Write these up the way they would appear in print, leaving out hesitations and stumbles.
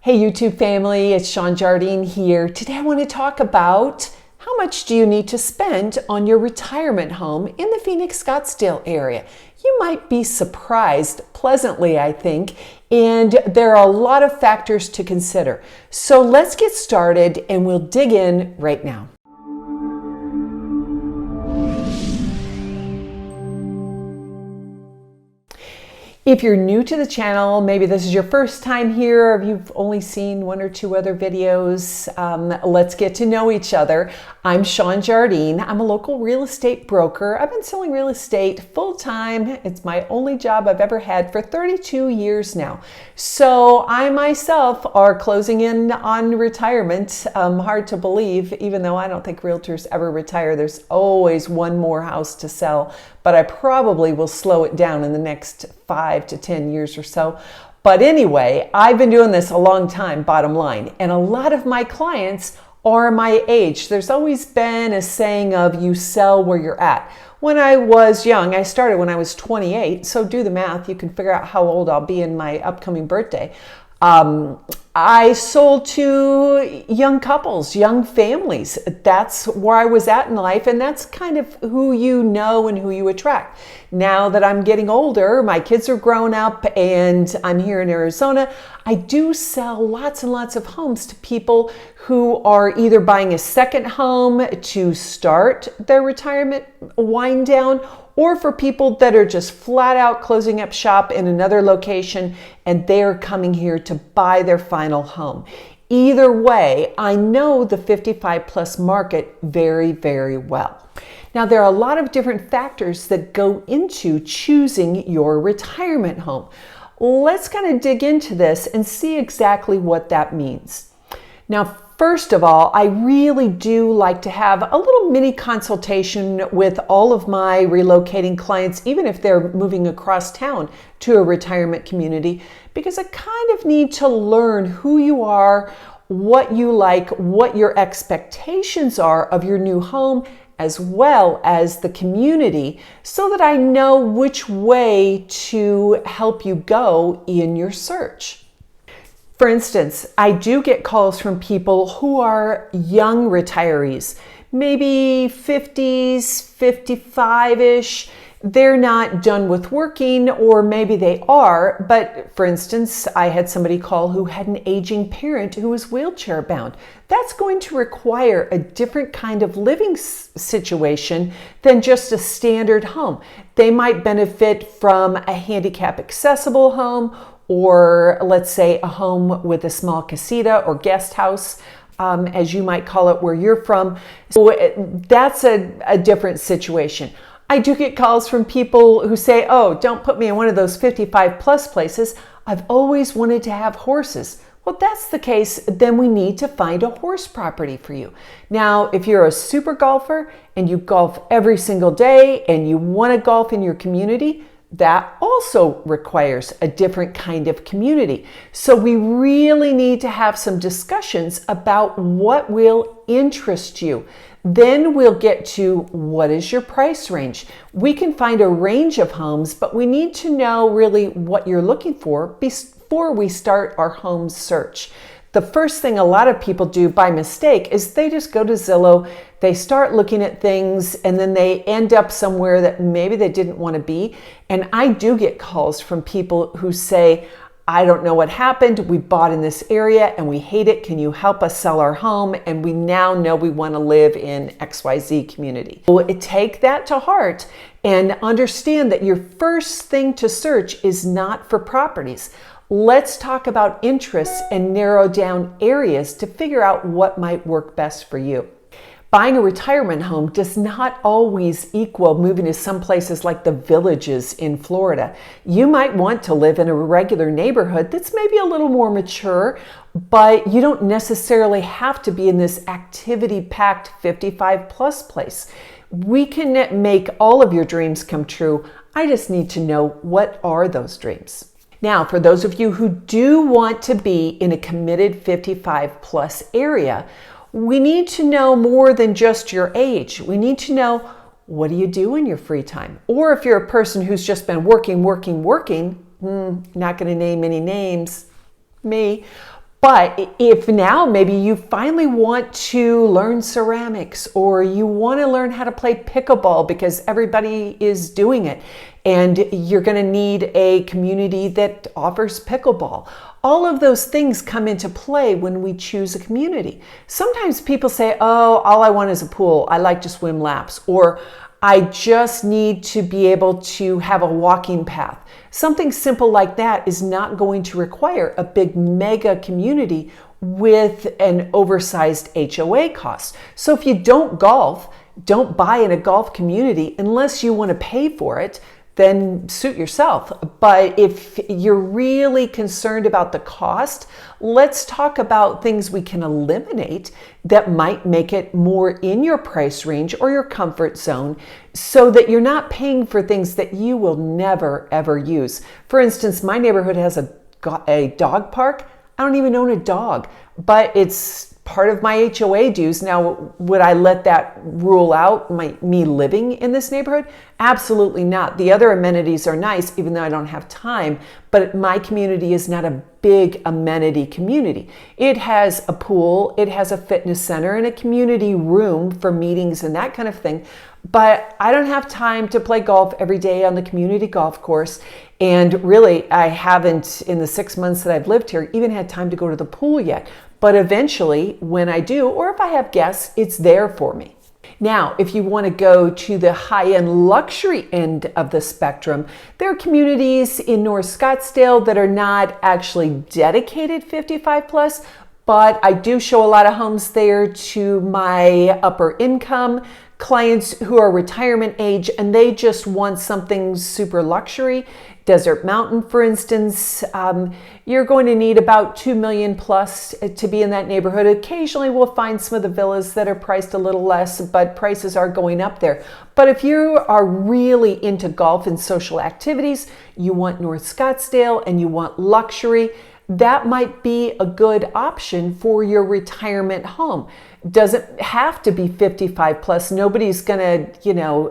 Hey YouTube family, it's Shawn Jardine here. Today I want to talk about how much do you need to spend on your retirement home in the Phoenix Scottsdale area. You might be surprised, pleasantly I think, and there are a lot of factors to consider. So let's get started and we'll dig in right now. If you're new to the channel, maybe this is your first time here, or you've only seen one or two other videos, let's get to know each other. I'm Shawn Jardine. I'm a local real estate broker. I've been selling real estate full-time. It's my only job I've ever had for 32 years now. So I myself are closing in on retirement. Hard to believe, even though I don't think realtors ever retire. There's always one more house to sell, but I probably will slow it down in the next 5 to 10 years or so. But anyway, I've been doing this a long time, bottom line, and a lot of my clients are my age. There's always been a saying of you sell where you're at. When I was young, I started when I was 28, so do the math. You can figure out how old I'll be in my upcoming birthday. I sold to young couples, young families. That's where I was at in life, and that's kind of who you know and who you attract. Now that I'm getting older, my kids are grown up, and I'm here in Arizona, I do sell lots and lots of homes to people who are either buying a second home to start their retirement wind down, or for people that are just flat out closing up shop in another location and they're coming here to buy their final home. Either way, I know the 55 plus market very, very well. Now, there are a lot of different factors that go into choosing your retirement home. Let's kind of dig into this and see exactly what that means. Now, first of all, I really do like to have a little mini consultation with all of my relocating clients, even if they're moving across town to a retirement community, because I kind of need to learn who you are, what you like, what your expectations are of your new home, as well as the community, so that I know which way to help you go in your search. For instance, I do get calls from people who are young retirees, maybe 50s, 55-ish. They're not done with working, or maybe they are, but for instance, I had somebody call who had an aging parent who was wheelchair bound. That's going to require a different kind of living situation than just a standard home. They might benefit from a handicap accessible home, or let's say a home with a small casita or guest house, as you might call it where you're from. So that's a different situation. I do get calls from people who say, oh, don't put me in one of those 55 plus places. I've always wanted to have horses. Well, if that's the case, then we need to find a horse property for you. Now, if you're a super golfer and you golf every single day and you want to golf in your community, that also requires a different kind of community. So we really need to have some discussions about what will interest you. Then we'll get to what is your price range. We can find a range of homes, but we need to know really what you're looking for before we start our home search. The first thing a lot of people do by mistake is they just go to Zillow, they start looking at things, and then they end up somewhere that maybe they didn't want to be. And I do get calls from people who say, I don't know what happened. We bought in this area and we hate it. Can you help us sell our home? And we now know we want to live in XYZ community. So take that to heart and understand that your first thing to search is not for properties. Let's talk about interests and narrow down areas to figure out what might work best for you. Buying a retirement home does not always equal moving to some places like the Villages in Florida. You might want to live in a regular neighborhood that's maybe a little more mature, but you don't necessarily have to be in this activity-packed 55 plus place. We can make all of your dreams come true. I just need to know, what are those dreams? Now, for those of you who do want to be in a committed 55 plus area, we need to know more than just your age. We need to know, what do you do in your free time? Or if you're a person who's just been working, not going to name any names, me, But if now maybe you finally want to learn ceramics, or you want to learn how to play pickleball because everybody is doing it, and you're going to need a community that offers pickleball. All of those things come into play when we choose a community. Sometimes people say, oh, all I want is a pool. I like to swim laps, or I just need to be able to have a walking path. Something simple like that is not going to require a big mega community with an oversized HOA cost. So if you don't golf, don't buy in a golf community unless you want to pay for it. Then suit yourself. But if you're really concerned about the cost, let's talk about things we can eliminate that might make it more in your price range or your comfort zone, so that you're not paying for things that you will never ever use. For instance, my neighborhood has a dog park. I don't even own a dog, but it's part of my HOA dues. Now, would I let that rule out me living in this neighborhood? Absolutely not. The other amenities are nice, even though I don't have time, but my community is not a big amenity community. It has a pool, it has a fitness center, and a community room for meetings and that kind of thing. But I don't have time to play golf every day on the community golf course. And really, I haven't, in the 6 months that I've lived here, even had time to go to the pool yet. But eventually, when I do, or if I have guests, it's there for me. Now, if you want to go to the high-end luxury end of the spectrum, there are communities in North Scottsdale that are not actually dedicated 55 plus, but I do show a lot of homes there to my upper income clients who are retirement age, and they just want something super luxury. Desert Mountain, for instance, you're going to need about $2 million plus to be in that neighborhood. Occasionally we'll find some of the villas that are priced a little less, but prices are going up there. But if you are really into golf and social activities, you want North Scottsdale and you want luxury, that might be a good option for your retirement home. Doesn't have to be 55 plus. Nobody's gonna,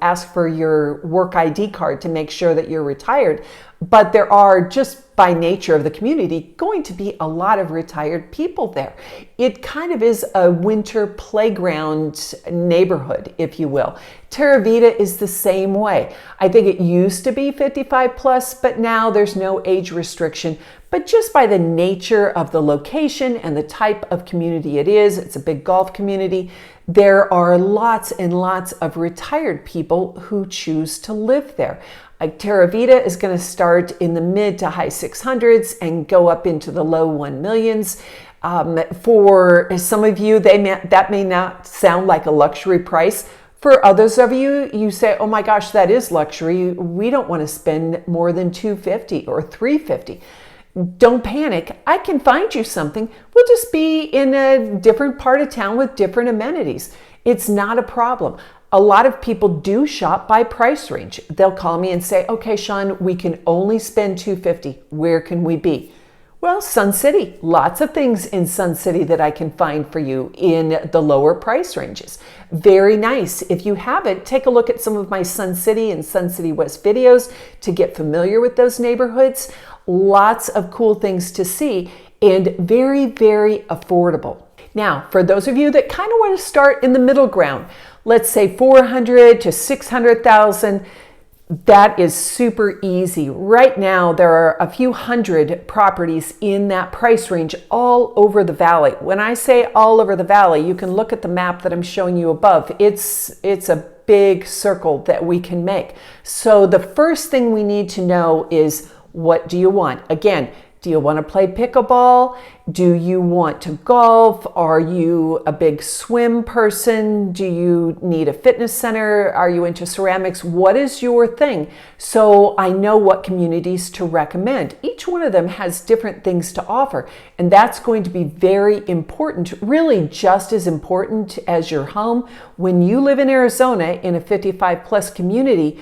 ask for your work ID card to make sure that you're retired. But there are, just by nature of the community, going to be a lot of retired people there. It kind of is a winter playground neighborhood, if you will. Terra Vita is the same way. I think it used to be 55 plus, but now there's no age restriction. But just by the nature of the location and the type of community it is, it's a big golf community, there are lots and lots of retired people who choose to live there. Terra Vita is going to start in the mid to high 600s and go up into the low 1 millions. For some of you, that may not sound like a luxury price. For others of you, you say, oh my gosh, that is luxury. We don't want to spend more than $250 or $350. Don't panic. I can find you something. We'll just be in a different part of town with different amenities. It's not a problem. A lot of people do shop by price range. They'll call me and say, okay, Shawn, we can only spend $250. Where can we be? Well, Sun City. Lots of things in Sun City that I can find for you in the lower price ranges. Very nice. If you haven't, take a look at some of my Sun City and Sun City West videos to get familiar with those neighborhoods. Lots of cool things to see and very, very affordable. Now, for those of you that kind of want to start in the middle ground, let's say 400 to 600,000, that is super easy. Right now, there are a few hundred properties in that price range all over the valley. When I say all over the valley, you can look at the map that I'm showing you above. It's a big circle that we can make. So the first thing we need to know is, what do you want? Again, do you want to play pickleball? Do you want to golf? Are you a big swim person? Do you need a fitness center? Are you into ceramics? What is your thing? So I know what communities to recommend. Each one of them has different things to offer, and that's going to be very important, really just as important as your home. When you live in Arizona in a 55 plus community,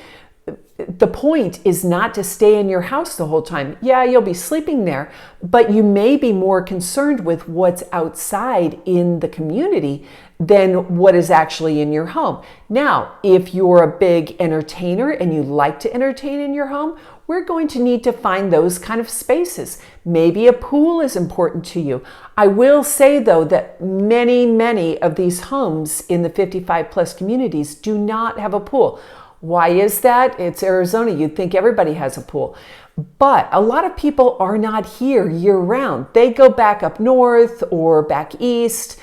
the point is not to stay in your house the whole time. Yeah, you'll be sleeping there, but you may be more concerned with what's outside in the community than what is actually in your home. Now, if you're a big entertainer and you like to entertain in your home, we're going to need to find those kind of spaces. Maybe a pool is important to you. I will say though that many of these homes in the 55 plus communities do not have a pool. Why is that? It's Arizona. You'd think everybody has a pool. But a lot of people are not here year round. They go back up north or back east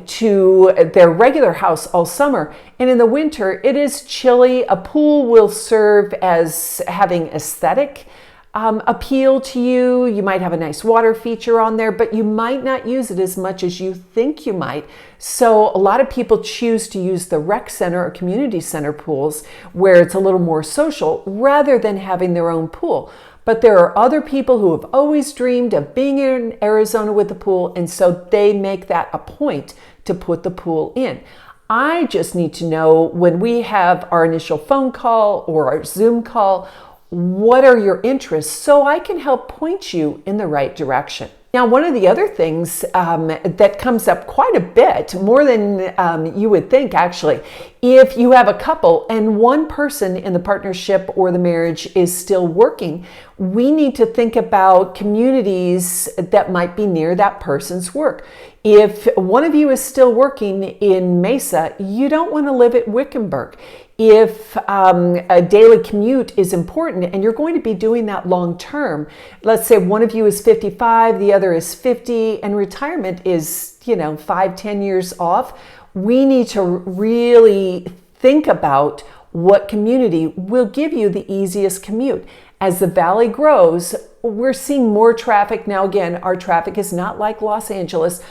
to their regular house all summer. And in the winter, it is chilly. A pool will serve as having aesthetic appeal to you. You might have a nice water feature on there, but you might not use it as much as you think you might. So a lot of people choose to use the rec center or community center pools where it's a little more social rather than having their own pool. But there are other people who have always dreamed of being in Arizona with the pool, and so they make that a point to put the pool in. I just need to know when we have our initial phone call or our Zoom call, what are your interests so I can help point you in the right direction. Now, one of the other things that comes up quite a bit, more than you would think actually, if you have a couple and one person in the partnership or the marriage is still working, we need to think about communities that might be near that person's work. If one of you is still working in Mesa, you don't want to live at Wickenburg. If a daily commute is important and you're going to be doing that long term, let's say one of you is 55, the other is 50, and retirement is, 5-10 years off, we need to really think about what community will give you the easiest commute. As the valley grows, we're seeing more traffic. Now, again, our traffic is not like Los Angeles,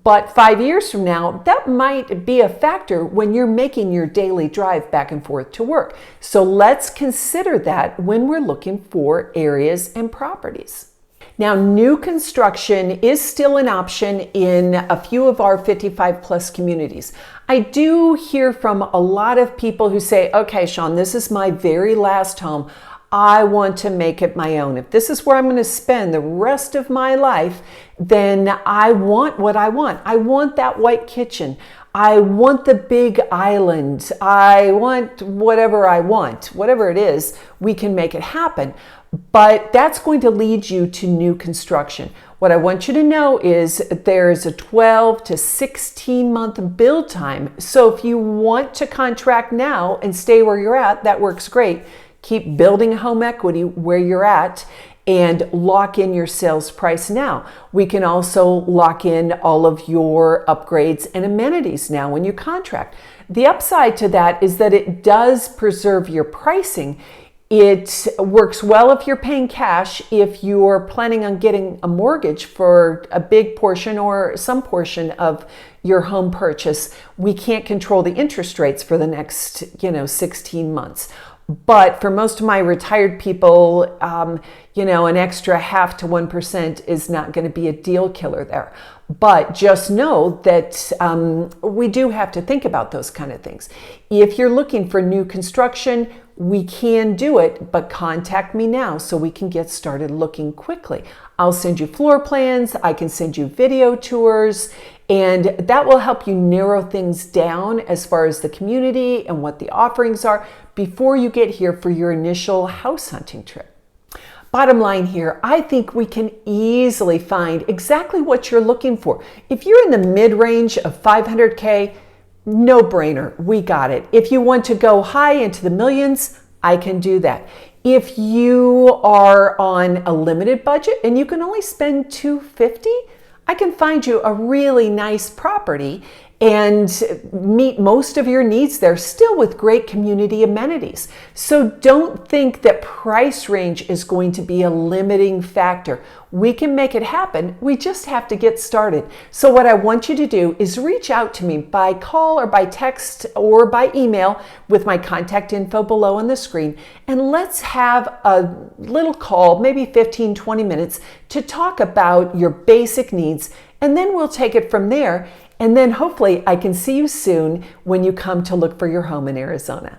but 5 years from now, that might be a factor when you're making your daily drive back and forth to work. So let's consider that when we're looking for areas and properties. Now, new construction is still an option in a few of our 55 plus communities. I do hear from a lot of people who say, okay, Shawn, this is my very last home. I want to make it my own. If this is where I'm going to spend the rest of my life, then I want what I want. I want that white kitchen. I want the big island. I want whatever I want. Whatever it is, we can make it happen. But that's going to lead you to new construction. What I want you to know is there's a 12 to 16 month build time. So if you want to contract now and stay where you're at, that works great. Keep building home equity where you're at and lock in your sales price now. We can also lock in all of your upgrades and amenities now when you contract. The upside to that is that it does preserve your pricing. It works well if you're paying cash. If you're planning on getting a mortgage for a big portion or some portion of your home purchase, we can't control the interest rates for the next 16 months. But for most of my retired people, an extra 0.5 to 1% is not going to be a deal killer there. But just know that we do have to think about those kind of things. If you're looking for new construction, we can do it, but contact me now so we can get started looking quickly. I'll send you floor plans, I can send you video tours, and that will help you narrow things down as far as the community and what the offerings are before you get here for your initial house hunting trip. Bottom line here, I think we can easily find exactly what you're looking for. If you're in the mid-range of 500K, no brainer, we got it. If you want to go high into the millions, I can do that. If you are on a limited budget and you can only spend $250, I can find you a really nice property and meet most of your needs there, still with great community amenities. So don't think that price range is going to be a limiting factor. We can make it happen. We just have to get started. So what I want you to do is reach out to me by call or by text or by email with my contact info below on the screen. And let's have a little call, maybe 15-20 minutes, to talk about your basic needs. And then we'll take it from there. And then hopefully I can see you soon when you come to look for your home in Arizona.